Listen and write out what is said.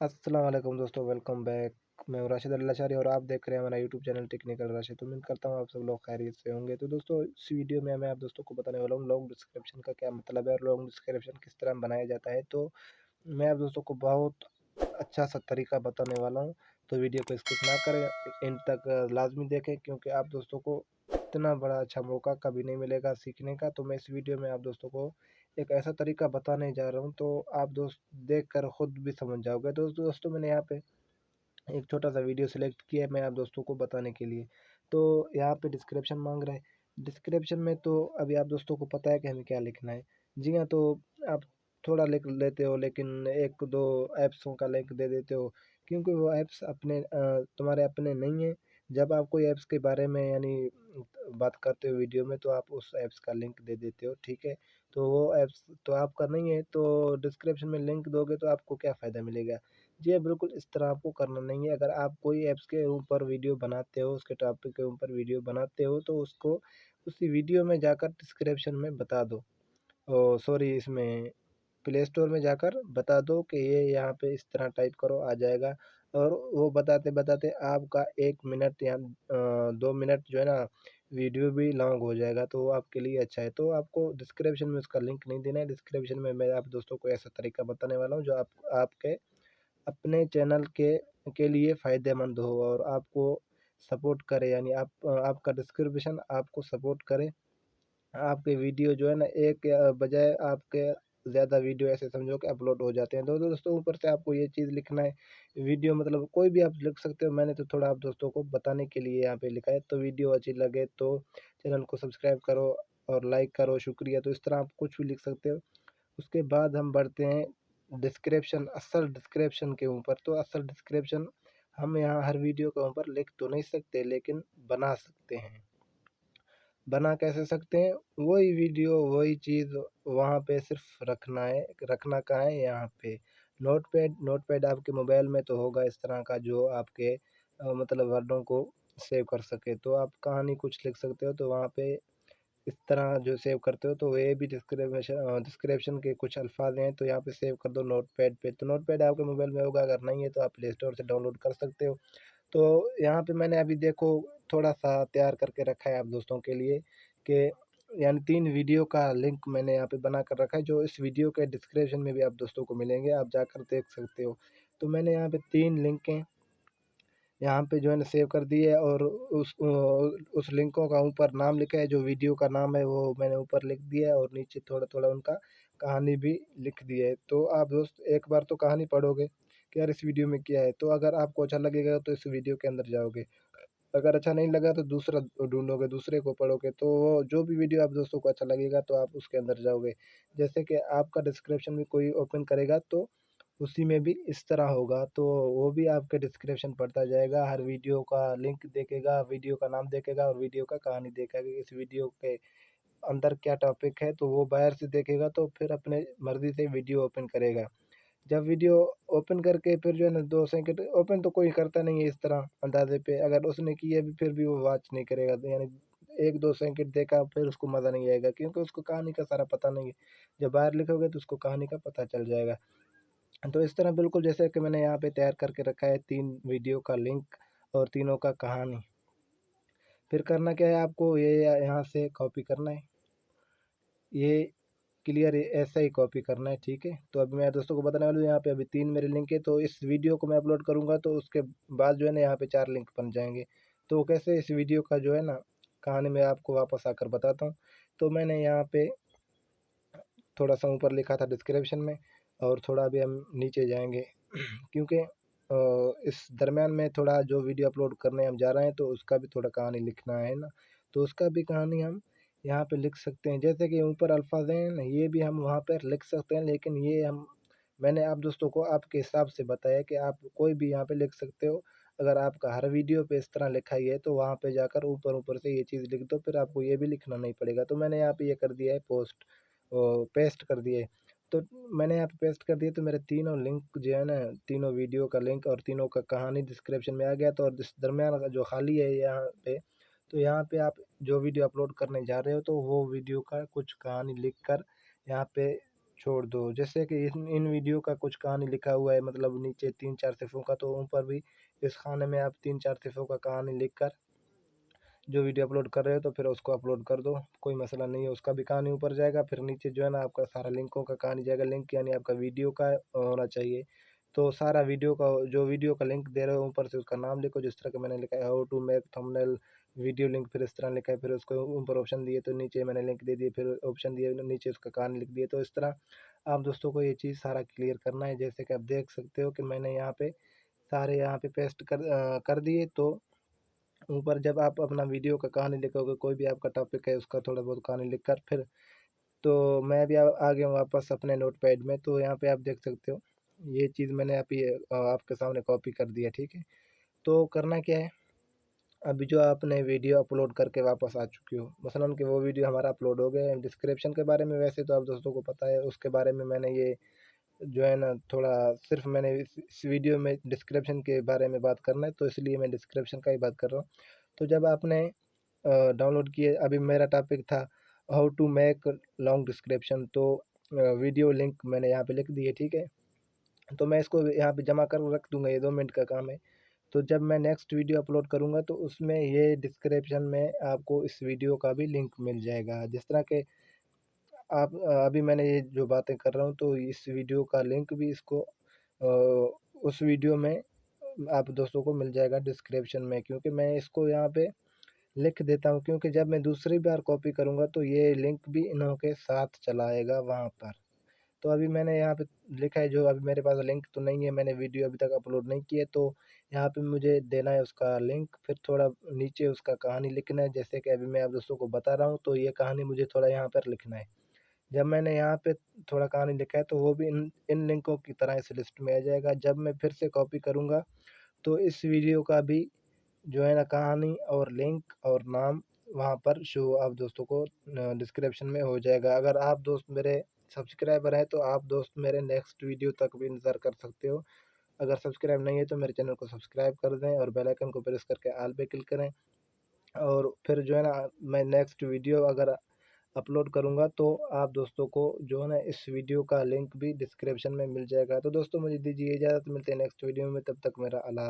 अस्सलाम वालेकुम दोस्तों, वेलकम बैक। मैं हूं राशिद अल्लाचारी और आप देख रहे हैं हमारा यूट्यूब चैनल टेक्निकल राशिद। तो उम्मीद करता हूं आप सब लोग खैरियत से होंगे। तो दोस्तों, इस वीडियो में मैं आप दोस्तों को बताने वाला हूं लॉन्ग डिस्क्रिप्शन का क्या मतलब है और लॉन्ग डिस्क्रिप्शन किस तरह बनाया जाता है। तो मैं आप दोस्तों को बहुत अच्छा सा तरीका बताने वाला हूं। तो वीडियो को स्किप ना करें, एंड तक लाजमी देखें, क्योंकि आप दोस्तों को इतना बड़ा अच्छा मौका कभी नहीं मिलेगा सीखने का। तो मैं इस वीडियो में आप दोस्तों को एक ऐसा तरीका बताने जा रहा हूँ, तो आप दोस्त देखकर खुद भी समझ जाओगे। दोस्तों मैंने यहाँ पे एक छोटा सा वीडियो सेलेक्ट किया है मैं आप दोस्तों को बताने के लिए। तो यहाँ पे डिस्क्रिप्शन मांग रहा है। डिस्क्रिप्शन में तो अभी आप दोस्तों को पता है कि हमें क्या लिखना है। जी हाँ, तो आप थोड़ा लिख लेते हो, लेकिन एक दो ऐप्सों का लिंक दे देते हो, क्योंकि वो ऐप्स तुम्हारे अपने नहीं हैं। जब आप कोई ऐप्स के बारे में यानी बात करते हो वीडियो में, तो आप उस ऐप्स का लिंक दे देते हो, ठीक है। तो वो ऐप्स तो आपका नहीं है, तो डिस्क्रिप्शन में लिंक दोगे तो आपको क्या फ़ायदा मिलेगा। जी हाँ, बिल्कुल इस तरह आपको करना नहीं है। अगर आप कोई ऐप्स के ऊपर वीडियो बनाते हो, उसके टॉपिक के ऊपर वीडियो बनाते हो, तो उसको उसी वीडियो में जाकर डिस्क्रिप्शन में बता दो। सॉरी, इसमें प्ले स्टोर में जाकर बता दो कि ये यहाँ पे इस तरह टाइप करो, आ जाएगा। और वो बताते-बताते आपका 1 मिनट या 2 मिनट जो है ना, वीडियो भी लॉन्ग हो जाएगा, तो वो आपके लिए अच्छा है। तो आपको डिस्क्रिप्शन में उसका लिंक नहीं देना है। डिस्क्रिप्शन में मैं आप दोस्तों को ऐसा तरीका बताने वाला हूँ जो आप आपके अपने चैनल के लिए फ़ायदेमंद हो और आपको सपोर्ट करे, यानी आपका डिस्क्रिप्शन आपको सपोर्ट करे। आपके वीडियो जो है ना, एक बजाय आपके ज़्यादा वीडियो ऐसे समझो कि अपलोड हो जाते हैं। तो दोस्तों, ऊपर से आपको ये चीज़ लिखना है। वीडियो मतलब कोई भी आप लिख सकते हो, मैंने तो थोड़ा आप दोस्तों को बताने के लिए यहाँ पे लिखा है। तो वीडियो अच्छी लगे तो चैनल को सब्सक्राइब करो और लाइक करो, शुक्रिया। तो इस तरह आप कुछ भी लिख सकते हो। उसके बाद हम बढ़ते हैं डिस्क्रिप्शन, असल डिस्क्रिप्शन के ऊपर। तो असल डिस्क्रिप्शन हम यहाँ हर वीडियो के ऊपर लिख तो नहीं सकते, लेकिन बना सकते हैं। बना कैसे सकते हैं? वही वीडियो, वही चीज़ वहाँ पे सिर्फ रखना है। रखना कहाँ है? यहाँ पे नोटपैड आपके मोबाइल में तो होगा इस तरह का, जो आपके मतलब वर्डों को सेव कर सके। तो आप कहानी कुछ लिख सकते हो, तो वहाँ पे इस तरह जो सेव करते हो, तो ये भी डिस्क्रिप्शन के कुछ अल्फाज हैं, तो यहाँ पे सेव कर दो नोटपैड पे। तो नोटपैड आपके मोबाइल में होगा, अगर नहीं है तो आप प्ले स्टोर से डाउनलोड कर सकते हो। तो यहाँ पे मैंने अभी देखो थोड़ा सा तैयार करके रखा है आप दोस्तों के लिए, कि यानी 3 वीडियो का लिंक मैंने यहाँ पे बना कर रखा है, जो इस वीडियो के डिस्क्रिप्शन में भी आप दोस्तों को मिलेंगे, आप जाकर देख सकते हो। तो मैंने यहाँ पे 3 लिंकें यहाँ पे जो है ना सेव कर दी है, और उस लिंकों का ऊपर नाम लिखा है, जो वीडियो का नाम है वो मैंने ऊपर लिख दिया है, और नीचे थोड़ा-थोड़ा उनका कहानी भी लिख दी है। तो आप दोस्त एक बार तो कहानी पढ़ोगे कि यार इस वीडियो में क्या है, तो अगर आपको अच्छा लगेगा तो इस वीडियो के अंदर जाओगे। अगर अच्छा नहीं लगा तो दूसरा ढूँढोगे, दूसरे को पढ़ोगे, तो वो जो भी वीडियो आप दोस्तों को अच्छा लगेगा तो आप उसके अंदर जाओगे। जैसे कि आपका डिस्क्रिप्शन भी कोई ओपन करेगा, तो उसी में भी इस तरह होगा, तो वो भी आपके डिस्क्रिप्शन पढ़ता जाएगा, हर वीडियो का लिंक देखेगा, वीडियो का नाम देखेगा और वीडियो का कहानी देखेगा कि इस वीडियो के अंदर क्या टॉपिक है, तो वो बाहर से देखेगा, तो फिर अपने मर्ज़ी से वीडियो ओपन करेगा। जब वीडियो ओपन करके फिर जो है ना 2 सेकंड ओपन तो कोई करता नहीं है इस तरह अंदाज़े पे, अगर उसने की है भी फिर भी वो वॉच नहीं करेगा, तो यानी 1-2 सेकंड देखा फिर उसको मज़ा नहीं आएगा, क्योंकि उसको कहानी का सारा पता नहीं है। जब बाहर लिखोगे तो उसको कहानी का पता चल जाएगा। तो इस तरह बिल्कुल जैसे कि मैंने यहाँ पे तैयार करके रखा है 3 वीडियो का लिंक और तीनों का कहानी। फिर करना क्या है आपको, ये यहाँ से कॉपी करना है। ये क्लियर है, ऐसा ही कॉपी करना है, ठीक है। तो अभी मैं दोस्तों को बताने वाला हूँ, यहाँ पे अभी 3 मेरे लिंक है, तो इस वीडियो को मैं अपलोड करूँगा तो उसके बाद जो है ना यहाँ पे 4 लिंक बन जाएंगे। तो कैसे इस वीडियो का जो है ना कहानी मैं आपको वापस आकर बताता हूँ। तो मैंने यहाँ पे थोड़ा सा ऊपर लिखा था डिस्क्रिप्शन में, और थोड़ा अभी हम नीचे जाएंगे क्योंकि इस दरमियान में थोड़ा जो वीडियो अपलोड करने हम जा रहे हैं, तो उसका भी थोड़ा कहानी लिखना है ना, तो उसका भी कहानी हम यहाँ पे लिख सकते हैं। जैसे कि ऊपर अल्फाज हैं ना, ये भी हम वहाँ पर लिख सकते हैं, लेकिन ये हम मैंने आप दोस्तों को आपके हिसाब से बताया कि आप कोई भी यहाँ पे लिख सकते हो। अगर आपका हर वीडियो पे इस तरह लिखा ही है, तो वहाँ पे जाकर ऊपर से ये चीज़ लिख दो, फिर आपको ये भी लिखना नहीं पड़ेगा। तो मैंने यहाँ पे ये कर दिया है पेस्ट कर दिए। तो मैंने यहाँ पे पेस्ट कर दिए, तो मेरे तीनों लिंक जो है ना, तीनों वीडियो का लिंक और तीनों का कहानी डिस्क्रिप्शन में आ गया। तो और इस दरमियान का जो खाली है यहाँ पे, तो यहाँ पे आप जो वीडियो अपलोड करने जा रहे हो, तो वो वीडियो का कुछ कहानी लिख कर यहाँ पे छोड़ दो। जैसे कि इन इन वीडियो का कुछ कहानी लिखा हुआ है, मतलब नीचे 3-4 सिर्फ़ों का, तो ऊपर भी इस खाने में आप 3-4 सिर्फ़ों का कहानी लिख कर जो वीडियो अपलोड कर रहे हो तो फिर उसको अपलोड कर दो, कोई मसला नहीं है। उसका भी कहानी ऊपर जाएगा, फिर नीचे जो है ना आपका सारा लिंकों का कहानी जाएगा। लिंक यानी आपका वीडियो का होना चाहिए। तो सारा वीडियो का जो वीडियो का लिंक दे रहे हो ऊपर से उसका नाम लिखो, जिस तरह का मैंने लिखा है how to make thumbnail video link, फिर इस तरह लिखा है। फिर उसको ऊपर ऑप्शन दिए तो नीचे मैंने लिंक दे दिए, फिर ऑप्शन दिए नीचे उसका कहानी लिख दिए। तो इस तरह आप दोस्तों को ये चीज़ सारा क्लियर करना है। जैसे कि आप देख सकते हो कि मैंने यहाँ पे सारे यहाँ पे पेस्ट कर दिए। तो ऊपर जब आप अपना वीडियो का कहानी लिखोगे, कोई भी आपका टॉपिक है उसका थोड़ा बहुत कहानी लिखकर, फिर तो मैं भी आ गया हूँ वापस अपने नोटपैड में। तो यहाँ पे आप देख सकते हो ये चीज़ मैंने अभी आपके सामने कॉपी कर दिया, ठीक है। तो करना क्या है, अभी जो आपने वीडियो अपलोड करके वापस आ चुके हो, मसलन कि वो वीडियो हमारा अपलोड हो गया है। डिस्क्रिप्शन के बारे में वैसे तो आप दोस्तों को पता है, उसके बारे में मैंने ये जो है ना थोड़ा सिर्फ मैंने इस वीडियो में डिस्क्रिप्शन के बारे में बात करना है, तो इसलिए मैं डिस्क्रिप्शन का ही बात कर रहा हूँ। तो जब आपने डाउनलोड किए, अभी मेरा टॉपिक था how to make long description, तो वीडियो लिंक मैंने यहाँ पे लिख दिए, ठीक है। तो मैं इसको यहाँ पे जमा कर रख दूंगा, ये 2 मिनट का काम है। तो जब मैं नेक्स्ट वीडियो अपलोड करूँगा तो उसमें ये डिस्क्रिप्शन में आपको इस वीडियो का भी लिंक मिल जाएगा। जिस तरह के आप अभी मैंने ये जो बातें कर रहा हूँ तो इस वीडियो का लिंक भी इसको उस वीडियो में आप दोस्तों को मिल जाएगा डिस्क्रिप्शन में, क्योंकि मैं इसको यहाँ पे लिख देता हूँ, क्योंकि जब मैं दूसरी बार कॉपी करूँगा तो ये लिंक भी इन्हों के साथ चला आएगा वहाँ पर। तो अभी मैंने यहाँ पे लिखा है, जो अभी मेरे पास लिंक तो नहीं है, मैंने वीडियो अभी तक अपलोड नहीं की है, तो यहाँ पे मुझे देना है उसका लिंक, फिर थोड़ा नीचे उसका कहानी लिखना है। जैसे कि अभी मैं आप दोस्तों को बता रहा हूँ, तो ये कहानी मुझे थोड़ा यहाँ पर लिखना है। जब मैंने यहाँ पे थोड़ा कहानी लिखा है तो वो भी इन इन लिंकों की तरह इस लिस्ट में आ जाएगा। जब मैं फिर से कॉपी करूँगा तो इस वीडियो का भी जो है ना कहानी और लिंक और नाम वहाँ पर शो आप दोस्तों को डिस्क्रिप्शन में हो जाएगा। अगर आप दोस्त मेरे सब्सक्राइबर हैं तो आप दोस्त मेरे नेक्स्ट वीडियो तक भी इंतज़ार कर सकते हो। अगर सब्सक्राइब नहीं है तो मेरे चैनल को सब्सक्राइब कर दें और बेल आइकन को प्रेस करके ऑल पे क्लिक करें। और फिर जो है ना मैं नेक्स्ट वीडियो अगर अपलोड करूँगा तो आप दोस्तों को जो है ना इस वीडियो का लिंक भी डिस्क्रिप्शन में मिल जाएगा। तो दोस्तों मुझे दीजिए इजाज़त, मिलते हैं नेक्स्ट वीडियो में, तब तक मेरा अल्लाह हाफ़िज़।